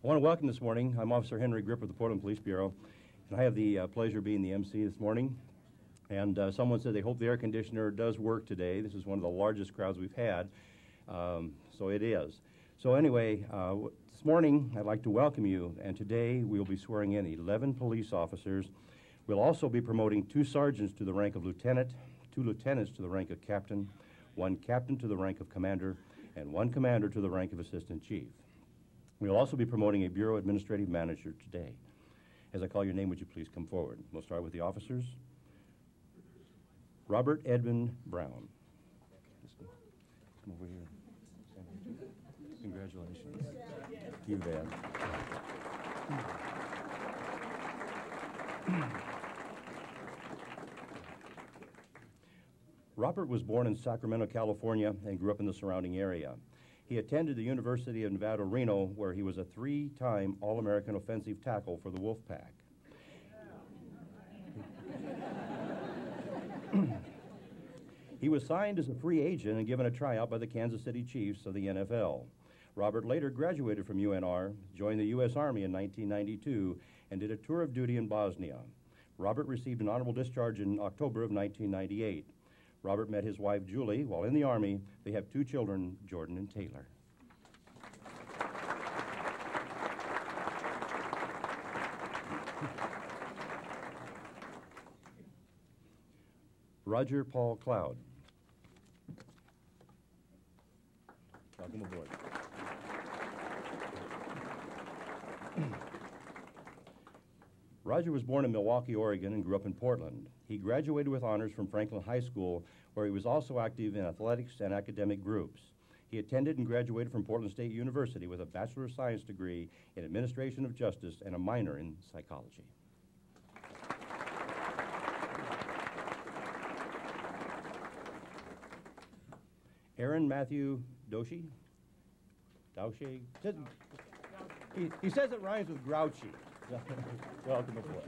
I want to welcome this morning. I'm Officer Henry Grip of the Portland Police Bureau, and I have the pleasure of being the MC this morning. And someone said they hope the air conditioner does work today. This is one of the largest crowds we've had, so it is. So anyway, this morning I'd like to welcome you, and today we'll be swearing in 11 police officers. We'll also be promoting 2 sergeants to the rank of lieutenant, 2 lieutenants to the rank of captain, 1 captain to the rank of commander, and 1 commander to the rank of assistant chief. We'll also be promoting a Bureau Administrative Manager today. As I call your name, would you please come forward? We'll start with the officers. Robert Edmund Brown. Come over here. Congratulations. You bet. Robert was born in Sacramento, California, and grew up in the surrounding area. He attended the University of Nevada, Reno, where he was a 3-time All-American offensive tackle for the Wolfpack. He was signed as a free agent and given a tryout by the Kansas City Chiefs of the NFL. Robert later graduated from UNR, joined the U.S. Army in 1992, and did a tour of duty in Bosnia. Robert received an honorable discharge in October of 1998. Robert met his wife, Julie, while in the Army. They have 2 children, Jordan and Taylor. Roger Paul Cloud. Welcome aboard. Roger was born in Milwaukee, Oregon, and grew up in Portland. He graduated with honors from Franklin High School, where he was also active in athletics and academic groups. He attended and graduated from Portland State University with a Bachelor of Science degree in Administration of Justice and a minor in psychology. Aaron Matthew Doshi. He says it rhymes with grouchy. Welcome aboard.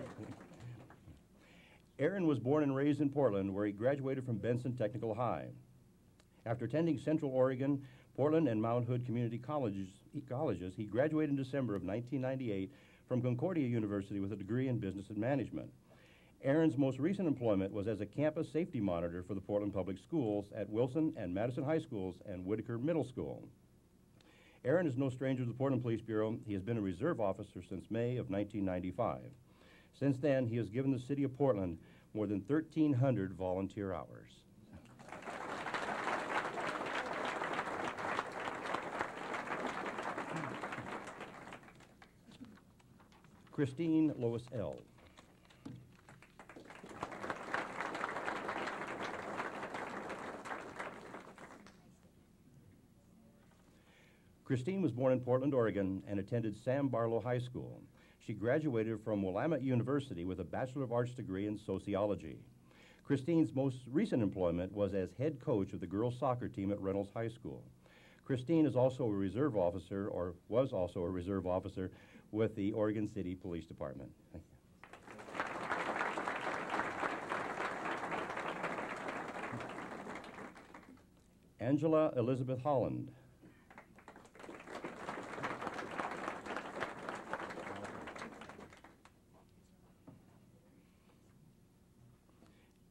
Aaron was born and raised in Portland, where he graduated from Benson Technical High. After attending Central Oregon, Portland, and Mount Hood Community Colleges, he graduated in December of 1998 from Concordia University with a degree in Business and Management. Aaron's most recent employment was as a campus safety monitor for the Portland Public Schools at Wilson and Madison High Schools and Whitaker Middle School. Aaron is no stranger to the Portland Police Bureau. He has been a reserve officer since May of 1995. Since then, he has given the city of Portland more than 1,300 volunteer hours. Christine Lois L. Christine was born in Portland, Oregon, and attended Sam Barlow High School. She graduated from Willamette University with a Bachelor of Arts degree in sociology. Christine's most recent employment was as head coach of the girls' soccer team at Reynolds High School. Christine is also a reserve officer, or was also a reserve officer, with the Oregon City Police Department. Thank you. Angela Elizabeth Holland.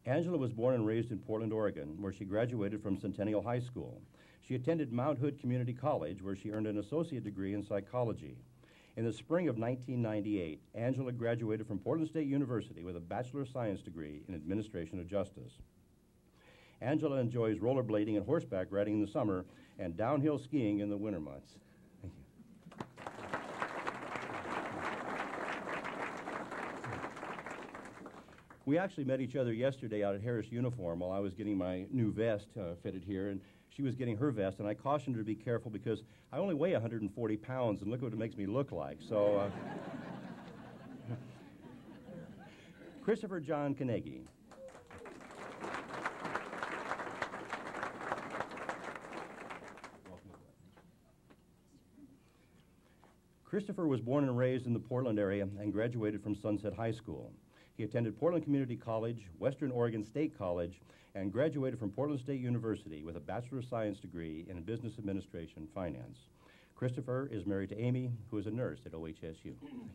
Angela was born and raised in Portland, Oregon, where she graduated from Centennial High School. She attended Mount Hood Community College, where she earned an associate degree in psychology. In the spring of 1998, Angela graduated from Portland State University with a Bachelor of Science degree in Administration of Justice. Angela enjoys rollerblading and horseback riding in the summer and downhill skiing in the winter months. Thank you. We actually met each other yesterday out at Harris Uniform while I was getting my new vest fitted here, and she was getting her vest, and I cautioned her to be careful because I only weigh 140 pounds, and look what it makes me look like. So, Christopher John Carnegie. Christopher was born and raised in the Portland area and graduated from Sunset High School. He attended Portland Community College, Western Oregon State College, and graduated from Portland State University with a Bachelor of Science degree in Business Administration Finance. Christopher is married to Amy, who is a nurse at OHSU. Thank you.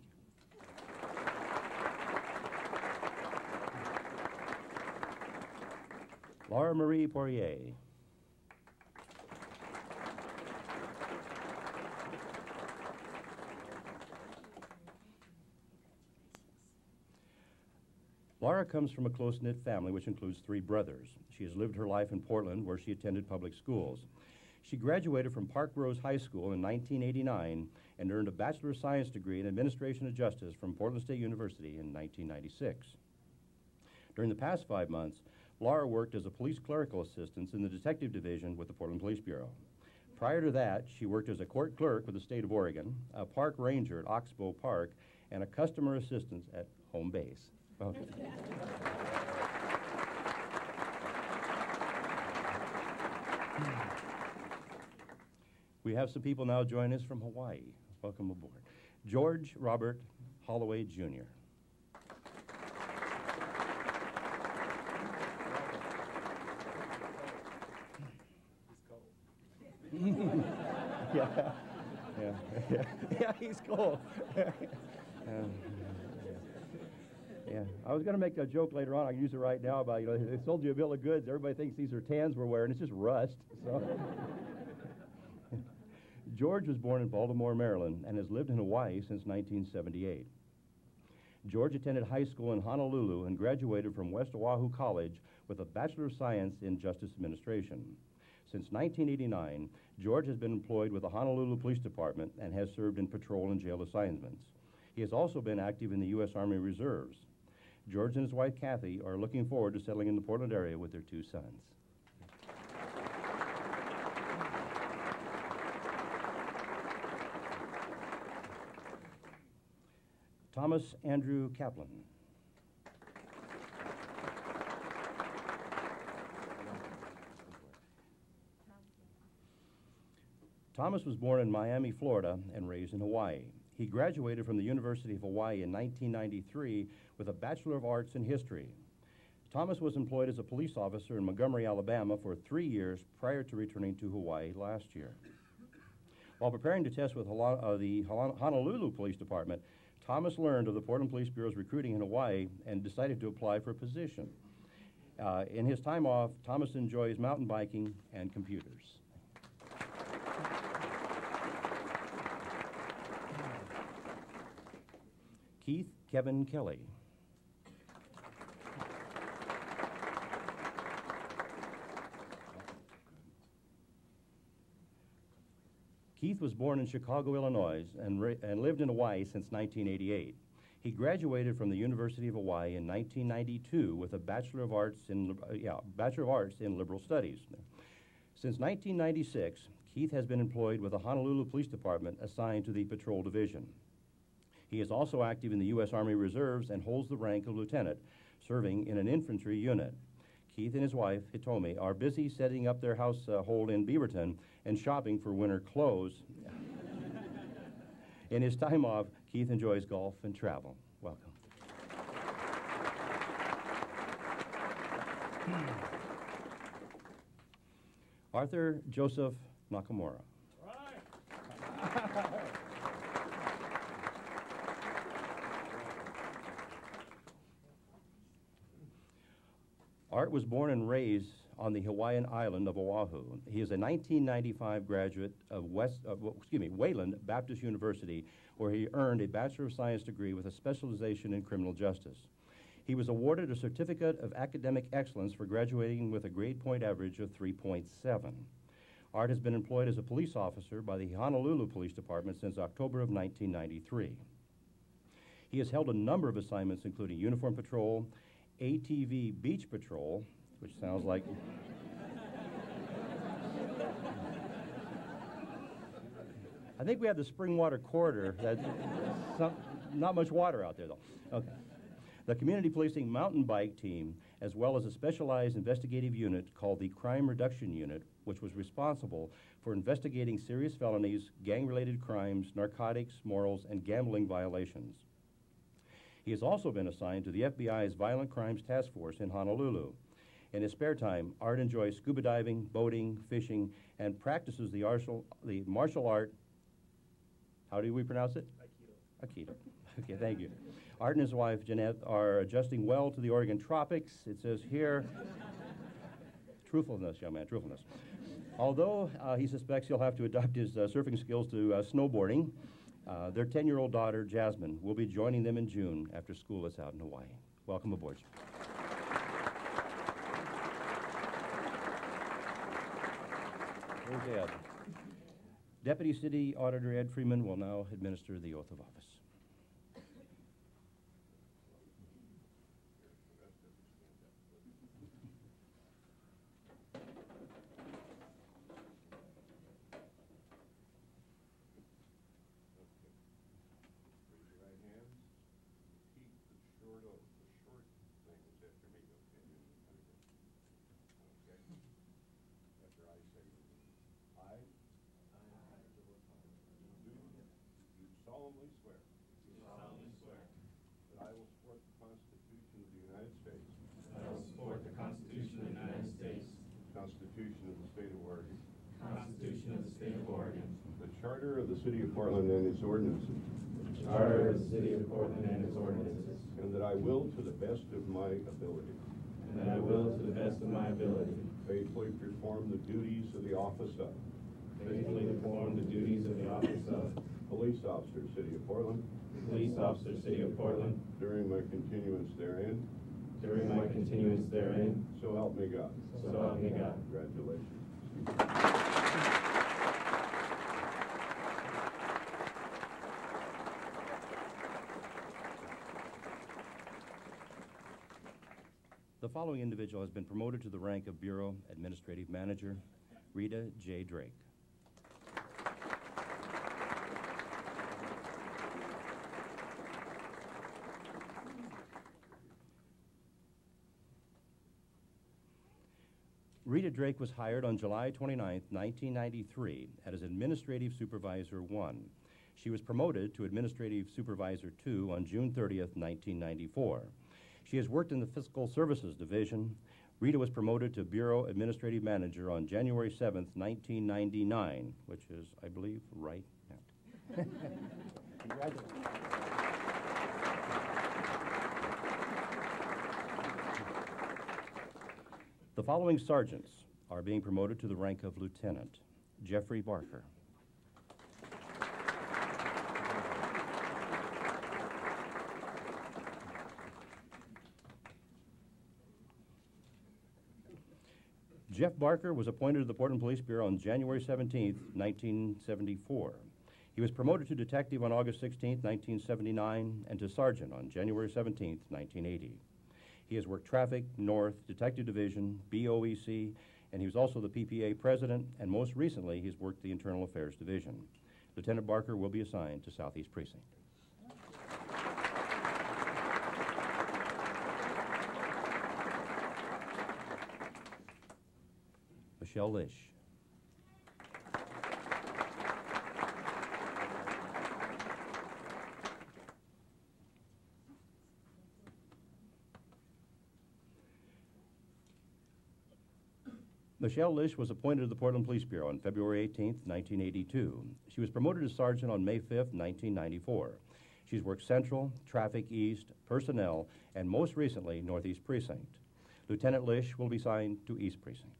Laura Marie Poirier. Laura comes from a close-knit family which includes 3 brothers. She has lived her life in Portland, where she attended public schools. She graduated from Park Rose High School in 1989 and earned a Bachelor of Science degree in Administration of Justice from Portland State University in 1996. During the past 5 months, Laura worked as a police clerical assistant in the Detective Division with the Portland Police Bureau. Prior to that, she worked as a court clerk with the state of Oregon, a park ranger at Oxbow Park, and a customer assistant at home base. Okay. We have some people now join us from Hawaii. Welcome aboard. George Robert Holloway, Jr. Yeah, yeah, he's cold. Yeah, I was going to make a joke later on. I can use it right now about, you know, they sold you a bill of goods. Everybody thinks these are tans we're wearing. It's just rust. So. George was born in Baltimore, Maryland, and has lived in Hawaii since 1978. George attended high school in Honolulu and graduated from West Oahu College with a Bachelor of Science in Justice Administration. Since 1989, George has been employed with the Honolulu Police Department and has served in patrol and jail assignments. He has also been active in the U.S. Army Reserves. George and his wife, Kathy, are looking forward to settling in the Portland area with their 2 sons. Thomas Andrew Kaplan. Thomas was born in Miami, Florida, and raised in Hawaii. He graduated from the University of Hawaii in 1993 with a Bachelor of Arts in History. Thomas was employed as a police officer in Montgomery, Alabama for 3 years prior to returning to Hawaii last year. While preparing to test with the Honolulu Police Department, Thomas learned of the Portland Police Bureau's recruiting in Hawaii and decided to apply for a position. In his time off, Thomas enjoys mountain biking and computers. Keith Kevin Kelly. Keith was born in Chicago, Illinois, and lived in Hawaii since 1988. He graduated from the University of Hawaii in 1992 with a Bachelor of Arts in Liberal Studies. Since 1996, Keith has been employed with the Honolulu Police Department assigned to the Patrol Division. He is also active in the U.S. Army Reserves and holds the rank of lieutenant, serving in an infantry unit. Keith and his wife, Hitomi, are busy setting up their household in Beaverton and shopping for winter clothes. In his time off, Keith enjoys golf and travel. Welcome. Arthur Joseph Nakamura. Right. Art was born and raised on the Hawaiian island of Oahu. He is a 1995 graduate of Wayland Baptist University, where he earned a Bachelor of Science degree with a specialization in criminal justice. He was awarded a Certificate of Academic Excellence for graduating with a grade point average of 3.7. Art has been employed as a police officer by the Honolulu Police Department since October of 1993. He has held a number of assignments, including uniform patrol, ATV beach patrol, which sounds like I think we have the spring water corridor. Not much water out there, though. Okay. The community policing mountain bike team, as well as a specialized investigative unit called the Crime Reduction Unit, which was responsible for investigating serious felonies, gang-related crimes, narcotics, morals, and gambling violations. He has also been assigned to the FBI's Violent Crimes Task Force in Honolulu. In his spare time, Art enjoys scuba diving, boating, fishing, and practices the martial art How do we pronounce it? Aikido. Okay, thank you. Art and his wife, Jeanette, are adjusting well to the Oregon tropics. It says here, truthfulness, young man, truthfulness. Although he suspects he'll have to adapt his surfing skills to snowboarding, their 10-year-old daughter, Jasmine, will be joining them in June after school is out in Hawaii. Welcome aboard. Here's Ed. Deputy City Auditor Ed Freeman will now administer the oath of office. Solemnly swear. That I will support the Constitution of the United States. That I will support the Constitution of the United States. Constitution of the State of Oregon. Constitution of the State of Oregon. The Charter of the City of Portland and its ordinances. The Charter of the City of Portland and its ordinances. And that I will, to the best of my ability, And that I will, to the best of my ability, faithfully perform the duties of the office of faithfully perform the duties of the office of Police Officer, City of Portland, Police Officer, City of Portland, during my continuance therein. during my continuance therein. So help me God. So help me God. Congratulations. The following individual has been promoted to the rank of Bureau Administrative Manager, Rita J. Drake. Rita Drake was hired on July 29, 1993 as Administrative Supervisor 1. She was promoted to Administrative Supervisor 2 on June 30, 1994. She has worked in the Fiscal Services Division. Rita was promoted to Bureau Administrative Manager on January 7, 1999, which is, I believe, right now. Congratulations. The following sergeants are being promoted to the rank of lieutenant. Jeffrey Barker. Jeff Barker was appointed to the Portland Police Bureau on January 17, 1974. He was promoted to detective on August 16, 1979, and to sergeant on January 17, 1980. He has worked Traffic, North, Detective Division, BOEC, and he was also the PPA President, and most recently he's worked the Internal Affairs Division. Lieutenant Barker will be assigned to Southeast Precinct. Michelle Lish. Michelle Lish was appointed to the Portland Police Bureau on February 18, 1982. She was promoted to sergeant on May 5, 1994. She's worked Central, Traffic East, Personnel, and most recently, Northeast Precinct. Lieutenant Lish will be assigned to East Precinct.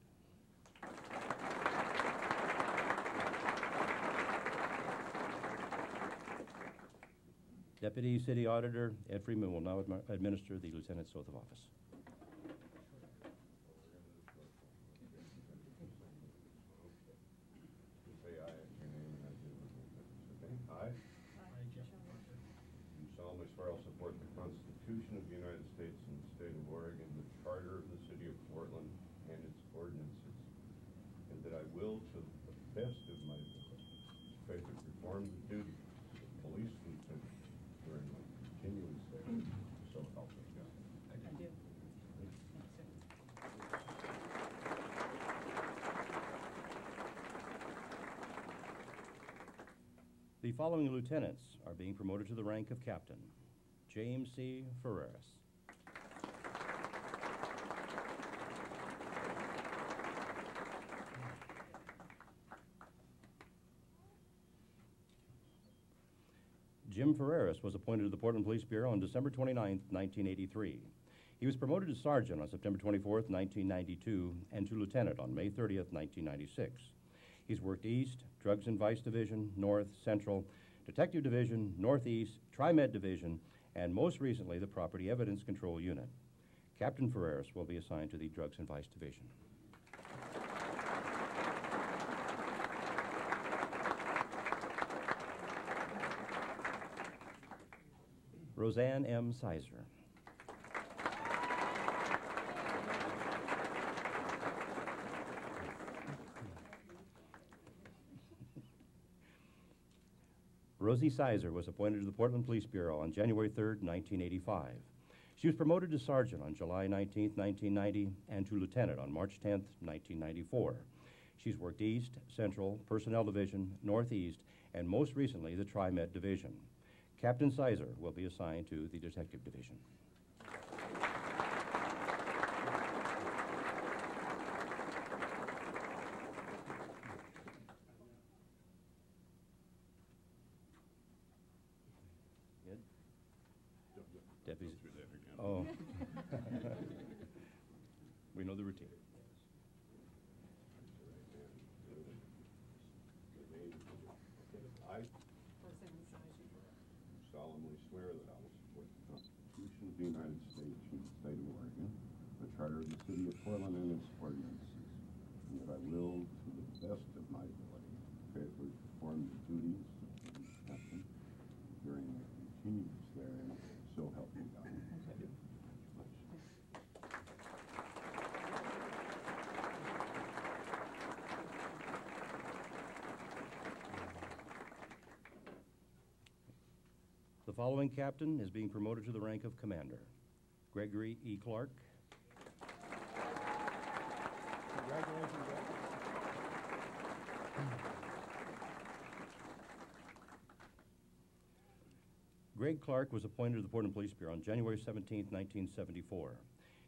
Deputy City Auditor Ed Freeman will now administer the Lieutenant's oath of office. Say aye at your name and I do. Okay. Aye. Do solemnly swear I'll support the Constitution of the United States and the State of Oregon, the Charter of the City of Portland and its ordinances, and that I will, to the best of my ability, faithfully perform the duties of police lieutenant during my continuance there. So help me God. I do. The following lieutenants are being promoted to the rank of captain. James C. Ferreras. Jim Ferreras was appointed to the Portland Police Bureau on December 29, 1983. He was promoted to sergeant on September 24, 1992, and to lieutenant on May 30, 1996. He's worked East, Drugs and Vice Division, North, Central, Detective Division, Northeast, Tri-Med Division, and most recently the Property Evidence Control Unit. Captain Ferreras will be assigned to the Drugs and Vice Division. Roseanne M. Sizer. Rosie Sizer was appointed to the Portland Police Bureau on January 3, 1985. She was promoted to sergeant on July 19, 1990, and to lieutenant on March 10, 1994. She's worked East, Central, Personnel Division, Northeast, and most recently the Tri-Med Division. Captain Sizer will be assigned to the Detective Division. Deputies. Oh. We know the routine. I solemnly swear that I will support the Constitution of the United States and the state of Oregon, the Charter of the City of Portland and its ordinances, and that I will, to the best of my ability, faithfully perform the duties of police captain during the continuance therein, so help me God. The following captain is being promoted to the rank of commander. Gregory E. Clark. Congratulations, Greg. Greg Clark was appointed to the Portland Police Bureau on January 17, 1974.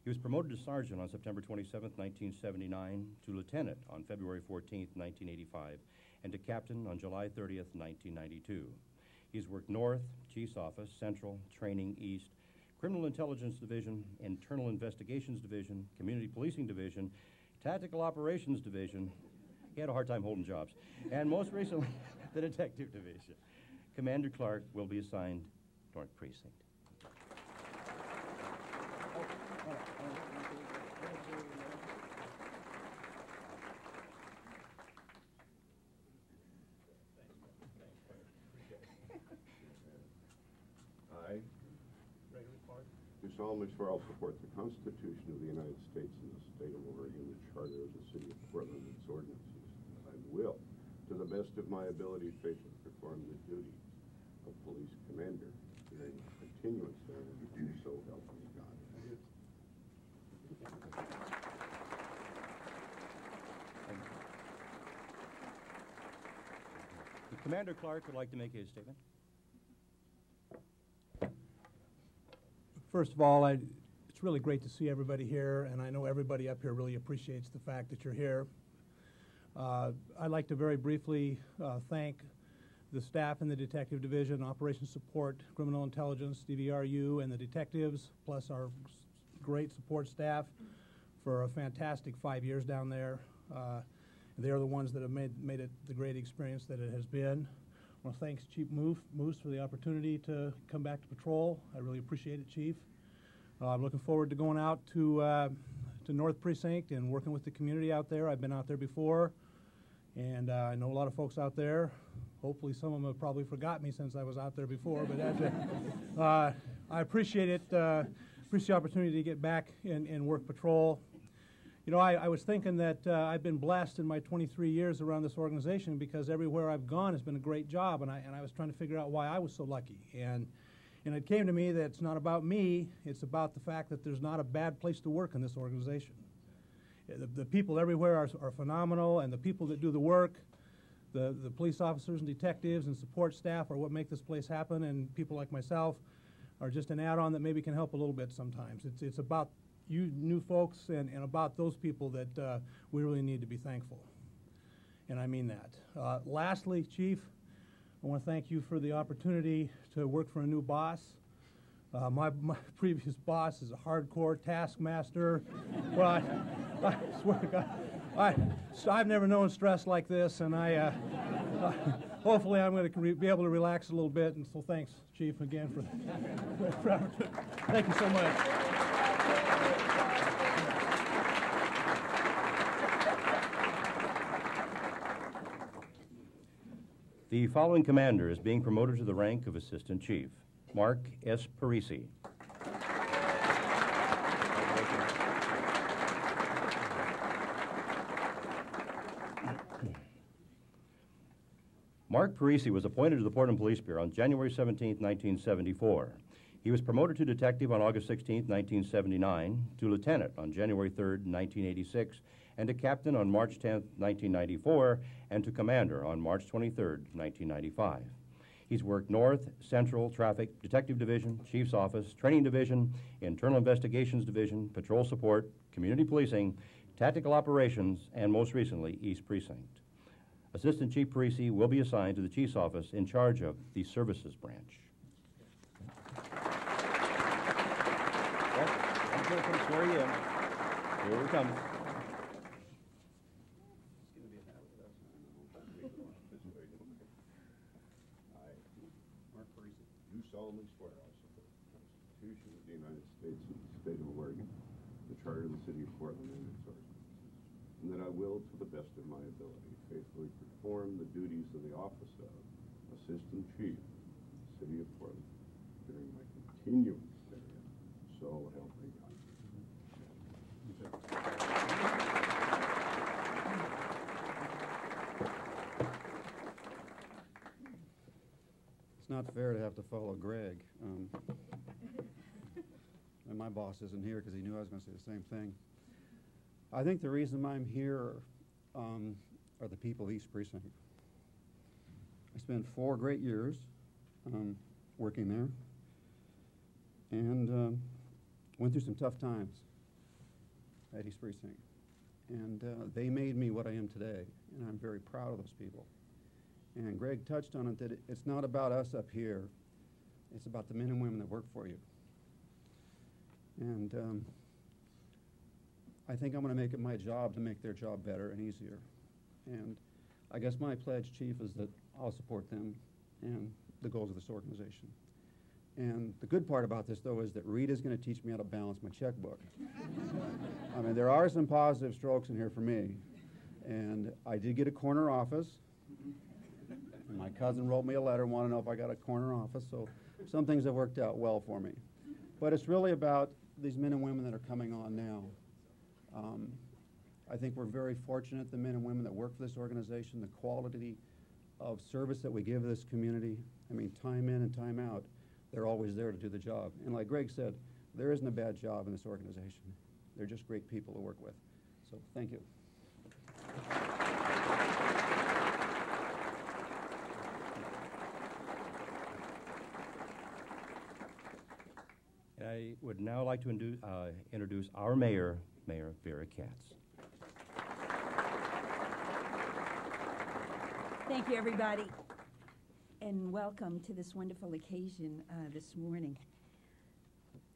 He was promoted to sergeant on September 27, 1979, to lieutenant on February 14, 1985, and to captain on July 30, 1992. He's worked North, Chief's Office, Central, Training, East, Criminal Intelligence Division, Internal Investigations Division, Community Policing Division, Tactical Operations Division. He had a hard time holding jobs. And most recently, the Detective Division. Commander Clark will be assigned North Precinct. I do solemnly swear I'll support the Constitution of the United States and the state of Oregon, the Charter of the City of Portland and its ordinances, and that I will, to the best of my ability, faithfully perform the duties of police commander during continuance therein, and so help me God. Commander Clark would like to make a statement. First of all, it's really great to see everybody here, and I know everybody up here really appreciates the fact that you're here. I'd like to very briefly thank the staff in the Detective Division, Operations Support, Criminal Intelligence, DVRU, and the detectives, plus our great support staff for a fantastic 5 years down there. They're the ones that have made it the great experience that it has been. I want to thank Chief Moose for the opportunity to come back to patrol. I really appreciate it, Chief. I'm looking forward to going out to North Precinct and working with the community out there. I've been out there before, and I know a lot of folks out there. Hopefully some of them have probably forgot me since I was out there before, but that's I appreciate it. Appreciate the opportunity to get back and work patrol. You know, I was thinking that I've been blessed in my 23 years around this organization because everywhere I've gone has been a great job, and I was trying to figure out why I was so lucky. And it came to me that it's not about me, it's about the fact that there's not a bad place to work in this organization. The people everywhere are phenomenal, and the people that do the work, the police officers and detectives and support staff are what make this place happen, and people like myself are just an add-on that maybe can help a little bit sometimes. It's about you new folks and about those people that we really need to be thankful. And I mean that. Lastly, Chief, I want to thank you for the opportunity to work for a new boss. My previous boss is a hardcore taskmaster. Well, I swear to God, I've never known stress like this, and hopefully I'm going to be able to relax a little bit. And so thanks, Chief, again for thank you so much. The following commander is being promoted to the rank of Assistant Chief, Mark S. Parisi. Mark Parisi was appointed to the Portland Police Bureau on January 17, 1974. He was promoted to detective on August 16, 1979, to lieutenant on January 3, 1986, and to captain on March 10, 1994, and to commander on March 23, 1995. He's worked North, Central, Traffic, Detective Division, Chief's Office, Training Division, Internal Investigations Division, Patrol Support, Community Policing, Tactical Operations, and most recently, East Precinct. Assistant Chief Parisi will be assigned to the Chief's Office in charge of the Services Branch. Swear you in. Here he comes. Do solemnly swear I will support the Constitution of the United States and the State of Oregon, the Charter of the City of Portland and its ordinances, and that I will, to the best of my ability, faithfully perform the duties of the office of Assistant Chief, City of Portland, during my continuance therein. So help me God. It's not fair to have to follow Greg. And my boss isn't here because he knew I was going to say the same thing. I think the reason I'm here are the people of East Precinct. I spent 4 great years working there and went through some tough times at East Precinct. And they made me what I am today, and I'm very proud of those people. And Greg touched on it, that it's not about us up here. It's about the men and women that work for you. And I think I'm going to make it my job to make their job better and easier. And I guess my pledge, Chief, is that I'll support them and the goals of this organization. And the good part about this, though, is that Rita's going to teach me how to balance my checkbook. I mean, there are some positive strokes in here for me. And I did get a corner office. And my cousin wrote me a letter, wanted to know if I got a corner office. So some things have worked out well for me. But it's really about these men and women that are coming on now. I think we're very fortunate, the men and women that work for this organization, the quality of service that we give this community. I mean, time in and time out, they're always there to do the job. And like Greg said, there isn't a bad job in this organization. They're just great people to work with. So thank you. I would now like to introduce our mayor, Mayor Vera Katz. Thank you, everybody, and welcome to this wonderful occasion this morning.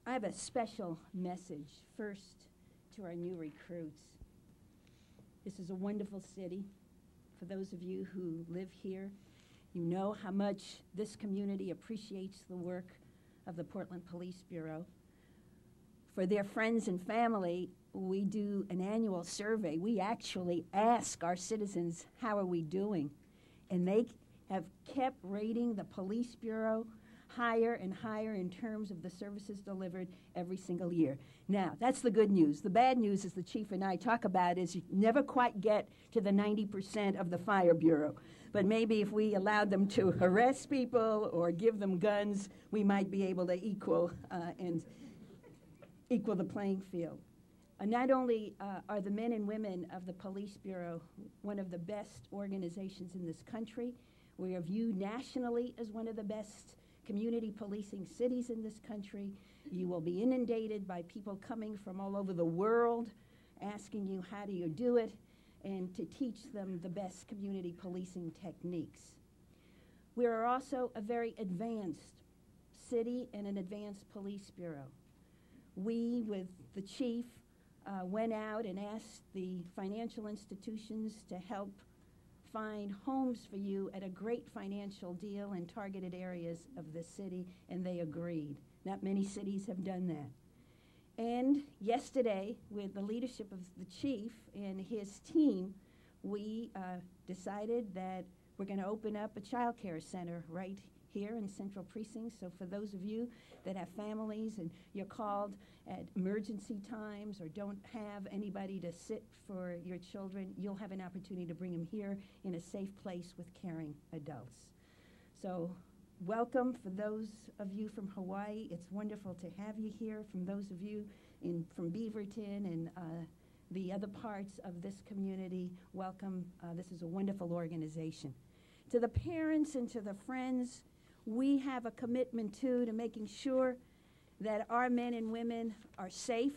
I have a special message first to our new recruits. This is a wonderful city. For those of you who live here, you know how much this community appreciates the work of the Portland Police Bureau. For their friends and family, we do an annual survey. We actually ask our citizens, how are we doing? And they have kept rating the Police Bureau higher and higher in terms of the services delivered every single year. Now, that's the good news. The bad news, as the chief and I talk about, is you never quite get to the 90% of the Fire Bureau. But maybe if we allowed them to arrest people or give them guns, we might be able to equal the playing field. Not only are the men and women of the Police Bureau one of the best organizations in this country, we are viewed nationally as one of the best community policing cities in this country. You will be inundated by people coming from all over the world asking you, how do you do it, and to teach them the best community policing techniques. We are also a very advanced city and an advanced police bureau. We, with the chief, went out and asked the financial institutions to help find homes for you at a great financial deal in targeted areas of the city, and they agreed. Not many cities have done that. And yesterday, with the leadership of the chief and his team, we decided that we're going to open up a child care center right here in Central Precinct. So for those of you that have families and you're called at emergency times or don't have anybody to sit for your children, you'll have an opportunity to bring them here in a safe place with caring adults. So welcome for those of you from Hawaii. It's wonderful to have you here. From those of you from Beaverton and the other parts of this community, welcome. This is a wonderful organization. To the parents and to the friends, we have a commitment too to making sure that our men and women are safe.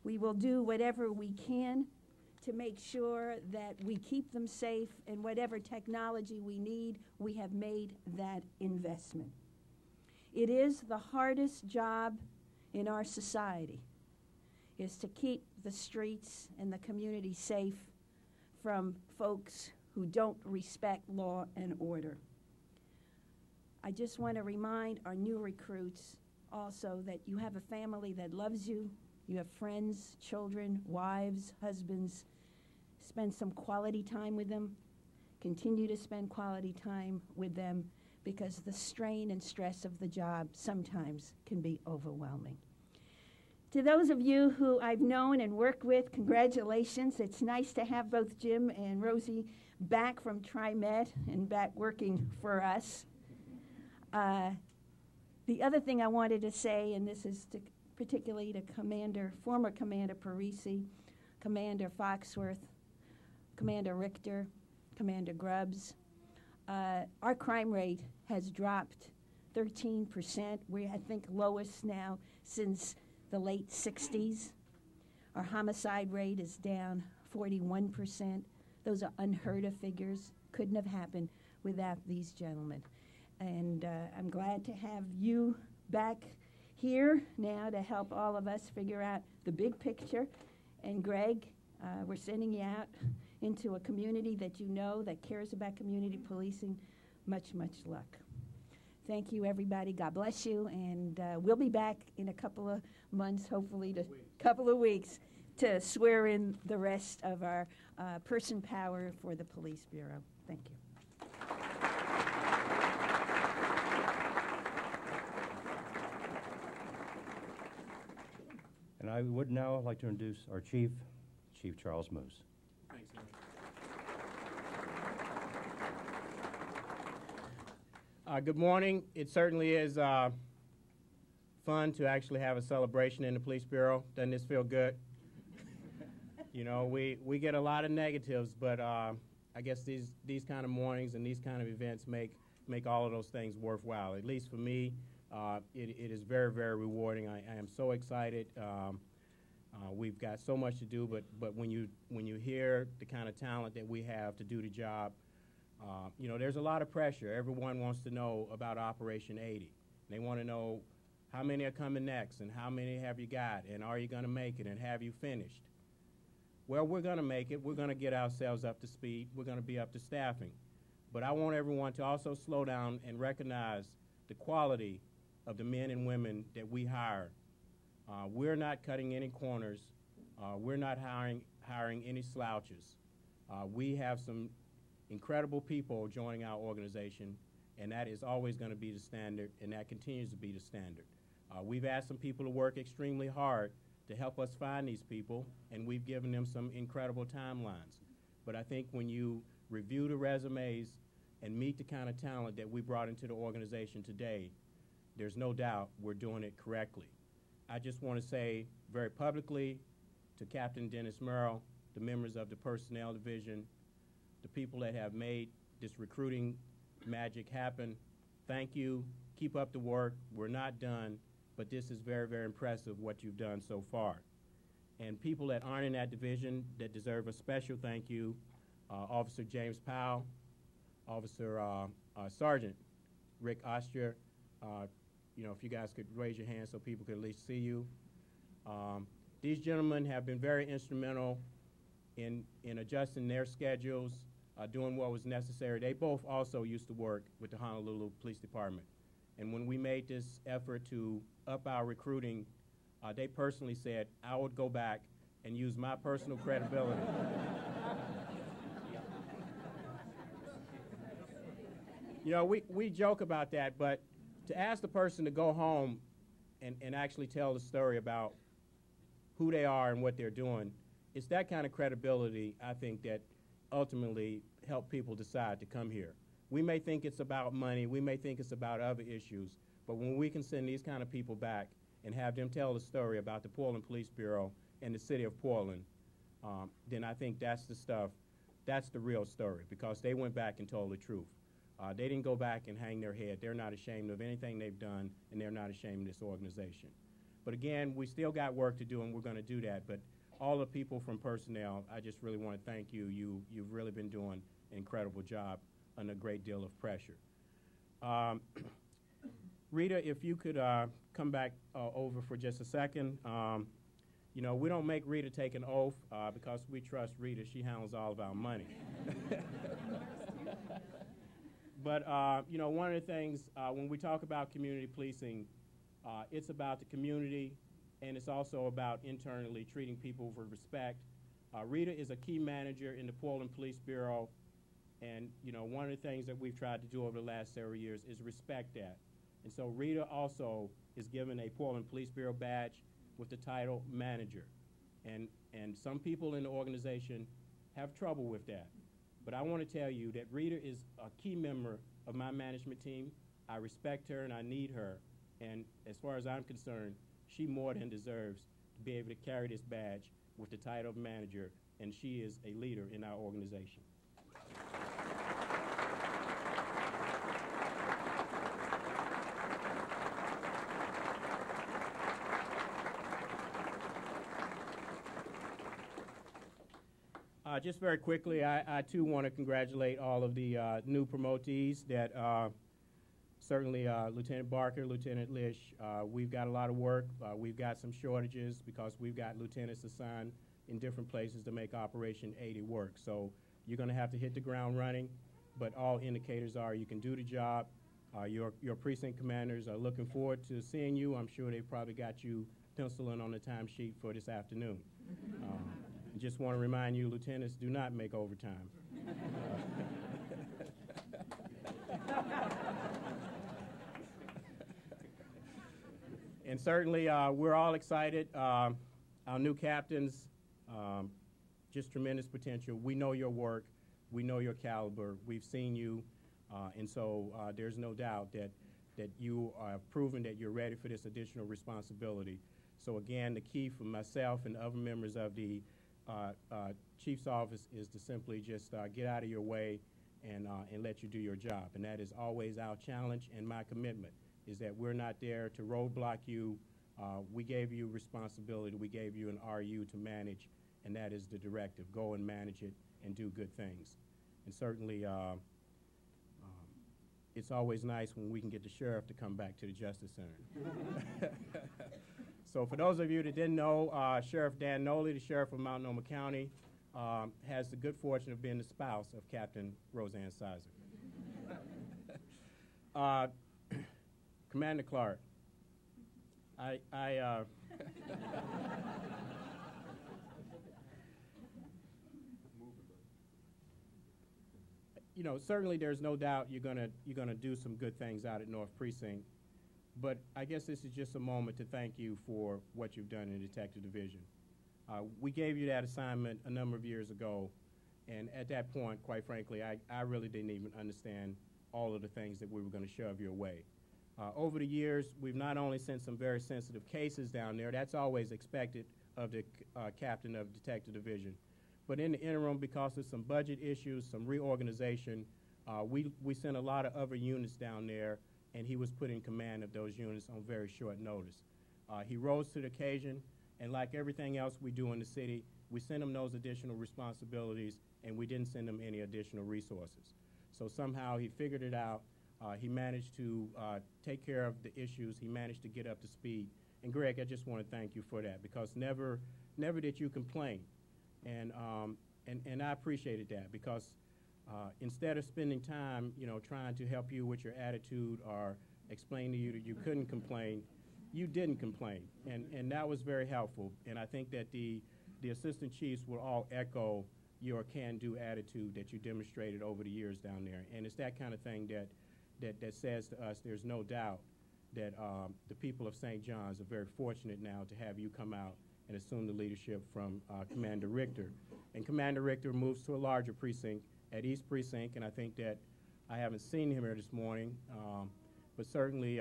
We will do whatever we can to make sure that we keep them safe, and whatever technology we need, we have made that investment. It is the hardest job in our society, is to keep the streets and the community safe from folks who don't respect law and order. I just want to remind our new recruits also that you have a family that loves you. You have friends, children, wives, husbands. Spend some quality time with them. Continue to spend quality time with them, because the strain and stress of the job sometimes can be overwhelming. To those of you who I've known and worked with, congratulations. It's nice to have both Jim and Rosie back from TriMet and back working for us. The other thing I wanted to say, and this is particularly to former Commander Parisi, Commander Foxworth, Commander Richter, Commander Grubbs, our crime rate has dropped 13%. We're, I think, lowest now since the late 60s. Our homicide rate is down 41%. Those are unheard of figures. Couldn't have happened without these gentlemen. And I'm glad to have you back here now to help all of us figure out the big picture. And Greg, we're sending you out into a community that you know that cares about community policing. Much, much luck. Thank you, everybody. God bless you. And we'll be back in a couple of months, hopefully, couple of weeks, to swear in the rest of our person power for the Police Bureau. Thank you. And I would now like to introduce our Chief Charles Moose. Thanks, Henry. Good morning. It certainly is fun to actually have a celebration in the Police Bureau. Doesn't this feel good? You know, we get a lot of negatives, but I guess these kind of mornings and these kind of events make all of those things worthwhile. At least for me, it is very, very rewarding. I am so excited. We've got so much to do, but when you hear the kind of talent that we have to do the job, you know, there's a lot of pressure. Everyone wants to know about Operation 80. They want to know how many are coming next, and how many have you got, and are you going to make it, and have you finished? Well, we're going to make it. We're going to get ourselves up to speed. We're going to be up to staffing. But I want everyone to also slow down and recognize the quality of the men and women that we hire. We're not cutting any corners. We're not hiring any slouches. We have some incredible people joining our organization, and that is always going to be the standard, and that continues to be the standard. We've asked some people to work extremely hard to help us find these people, and we've given them some incredible timelines. But I think when you review the resumes and meet the kind of talent that we brought into the organization today, there's no doubt we're doing it correctly. I just want to say very publicly to Captain Dennis Merrill, the members of the Personnel Division, the people that have made this recruiting magic happen, thank you. Keep up the work. We're not done, but this is very, very impressive what you've done so far. And people that aren't in that division that deserve a special thank you, Officer James Powell, Officer Sergeant Rick Oster. You know, if you guys could raise your hand so people could at least see you. These gentlemen have been very instrumental in adjusting their schedules, doing what was necessary. They both also used to work with the Honolulu Police Department. And when we made this effort to up our recruiting, they personally said, I would go back and use my personal credibility. You know, we joke about that, but to ask the person to go home and actually tell the story about who they are and what they're doing, it's that kind of credibility, I think, that ultimately help people decide to come here. We may think it's about money, we may think it's about other issues, but when we can send these kind of people back and have them tell the story about the Portland Police Bureau and the city of Portland, then I think that's the stuff, that's the real story, because they went back and told the truth. They didn't go back and hang their head. They're not ashamed of anything they've done, and they're not ashamed of this organization. But again, we still got work to do, and we're going to do that. But all the people from personnel, I just really want to thank you. You've really been doing an incredible job under a great deal of pressure. Rita, if you could come back over for just a second. You know, we don't make Rita take an oath because we trust Rita. She handles all of our money. But, you know, one of the things, when we talk about community policing, it's about the community, and it's also about internally treating people with respect. Rita is a key manager in the Portland Police Bureau, and, you know, one of the things that we've tried to do over the last several years is respect that. And so Rita also is given a Portland Police Bureau badge with the title manager. And some people in the organization have trouble with that. But I want to tell you that Rita is a key member of my management team. I respect her and I need her. And as far as I'm concerned, she more than deserves to be able to carry this badge with the title of manager, and she is a leader in our organization. Just very quickly, I too want to congratulate all of the new promotees that certainly Lieutenant Barker, Lieutenant Lish, we've got a lot of work. We've got some shortages because we've got lieutenants assigned in different places to make Operation 80 work. So you're going to have to hit the ground running, but all indicators are you can do the job. Your precinct commanders are looking forward to seeing you. I'm sure they've probably got you penciling on the timesheet for this afternoon. Just want to remind you, lieutenants do not make overtime. And certainly, we're all excited. Our new captains, just tremendous potential. We know your work. We know your caliber. We've seen you. And so there's no doubt that you are proven that you're ready for this additional responsibility. So again, the key for myself and other members of the Chief's office is to simply just get out of your way and let you do your job. And that is always our challenge, and my commitment is that we're not there to roadblock you. We gave you responsibility. We gave you an RU to manage, and that is the directive. Go and manage it and do good things. And certainly, it's always nice when we can get the sheriff to come back to the Justice Center. So for those of you that didn't know, Sheriff Dan Noley, the sheriff of Multnomah County, has the good fortune of being the spouse of Captain Roseanne Sizer. Commander Clark, you know, certainly there's no doubt you're gonna do some good things out at North Precinct. But I guess this is just a moment to thank you for what you've done in the Detective Division. We gave you that assignment a number of years ago, and at that point, quite frankly, I really didn't even understand all of the things that we were going to shove your way. Over the years, we've not only sent some very sensitive cases down there, that's always expected of the captain of Detective Division. But in the interim, because of some budget issues, some reorganization, we sent a lot of other units down there, and he was put in command of those units on very short notice. He rose to the occasion, and like everything else we do in the city, we sent him those additional responsibilities, and we didn't send him any additional resources. So somehow he figured it out. He managed to take care of the issues. He managed to get up to speed. And Greg, I just want to thank you for that, because never did you complain. And I appreciated that, because instead of spending time, trying to help you with your attitude or explain to you that you couldn't complain, you didn't complain. And that was very helpful. And I think that the assistant chiefs will all echo your can-do attitude that you demonstrated over the years down there. And it's that kind of thing that says to us there's no doubt that the people of St. John's are very fortunate now to have you come out and assume the leadership from Commander Richter. And Commander Richter moves to a larger precinct at East Precinct, and I think that I haven't seen him here this morning, but certainly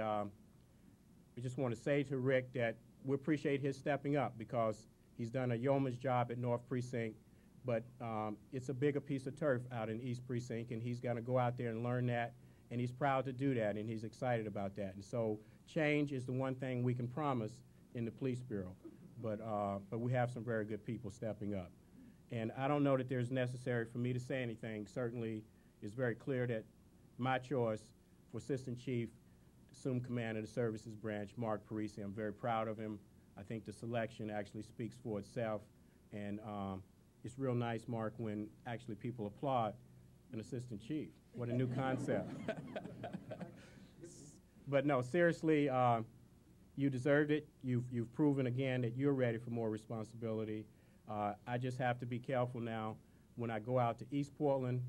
we just want to say to Rick that we appreciate his stepping up, because he's done a yeoman's job at North Precinct, but it's a bigger piece of turf out in East Precinct, and he's going to go out there and learn that, and he's proud to do that, and he's excited about that. And so change is the one thing we can promise in the Police Bureau, but we have some very good people stepping up. And I don't know that there's necessary for me to say anything. Certainly, it's very clear that my choice for Assistant Chief to assume command of the Services Branch, Mark Parisi, I'm very proud of him. I think the selection actually speaks for itself, and it's real nice, Mark, when actually people applaud an Assistant Chief. What a new concept. But no, seriously, you deserved it. You've proven again that you're ready for more responsibility. I just have to be careful now when I go out to East Portland,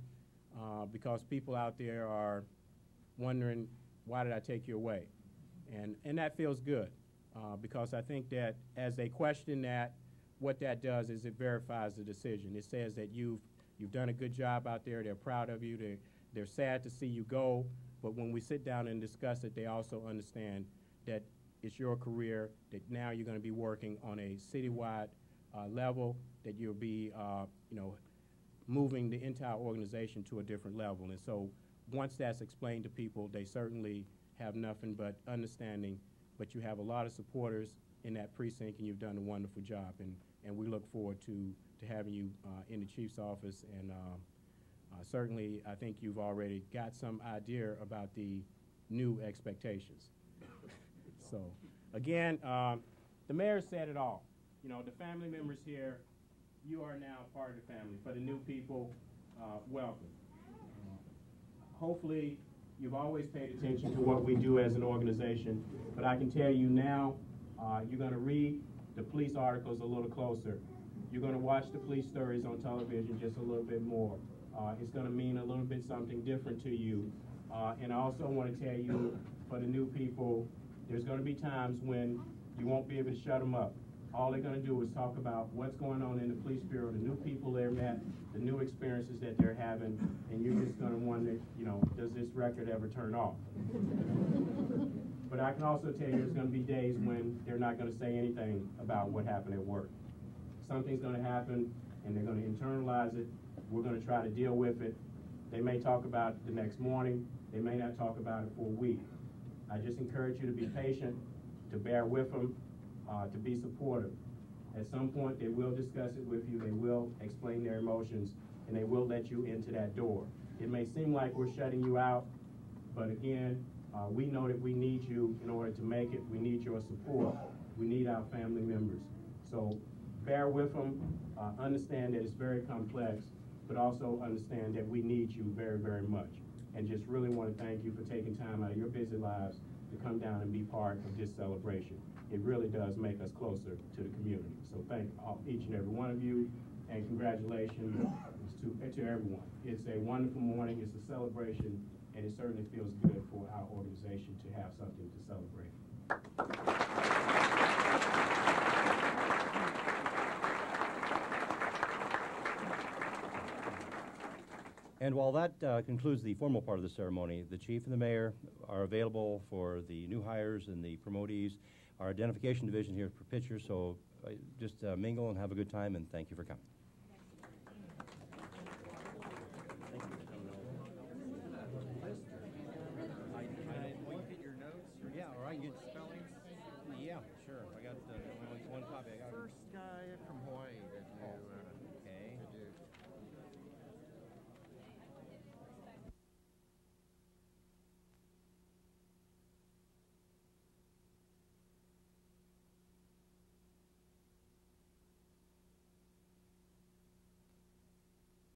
because people out there are wondering, why did I take you away? And that feels good, because I think that as they question that, what that does is it verifies the decision. It says that you've done a good job out there. They're proud of you. They're sad to see you go, but when we sit down and discuss it, they also understand that it's your career, that now you're going to be working on a citywide level, that you'll be moving the entire organization to a different level. And so once that's explained to people, they certainly have nothing but understanding, but you have a lot of supporters in that precinct, and you've done a wonderful job. And we look forward to having you in the chief's office. And certainly, I think you've already got some idea about the new expectations. So again, the mayor said it all. The family members here, you are now part of the family. For the new people, welcome. Hopefully, you've always paid attention to what we do as an organization, but I can tell you now, you're going to read the police articles a little closer. You're going to watch the police stories on television just a little bit more. It's going to mean a little bit something different to you. And I also want to tell you, for the new people, there's going to be times when you won't be able to shut them up. All they're going to do is talk about what's going on in the police bureau, the new people they've met, the new experiences that they're having, and you're just going to wonder, does this record ever turn off? But I can also tell you there's going to be days when they're not going to say anything about what happened at work. Something's going to happen, and they're going to internalize it. We're going to try to deal with it. They may talk about it the next morning. They may not talk about it for a week. I just encourage you to be patient, to bear with them, to be supportive. At some point, they will discuss it with you. They will explain their emotions, and they will let you into that door. It may seem like we're shutting you out, but again, we know that we need you in order to make it. We need your support. We need our family members. So bear with them. Understand that it's very complex, but also understand that we need you very, very much. And just really want to thank you for taking time out of your busy lives to come down and be part of this celebration. It really does make us closer to the community. So thank each and every one of you, and congratulations to everyone. It's a wonderful morning. It's a celebration, and it certainly feels good for our organization to have something to celebrate. And while that concludes the formal part of the ceremony, the chief and the mayor are available for the new hires and the promotees. Our identification division here for pictures, so just mingle and have a good time, and thank you for coming.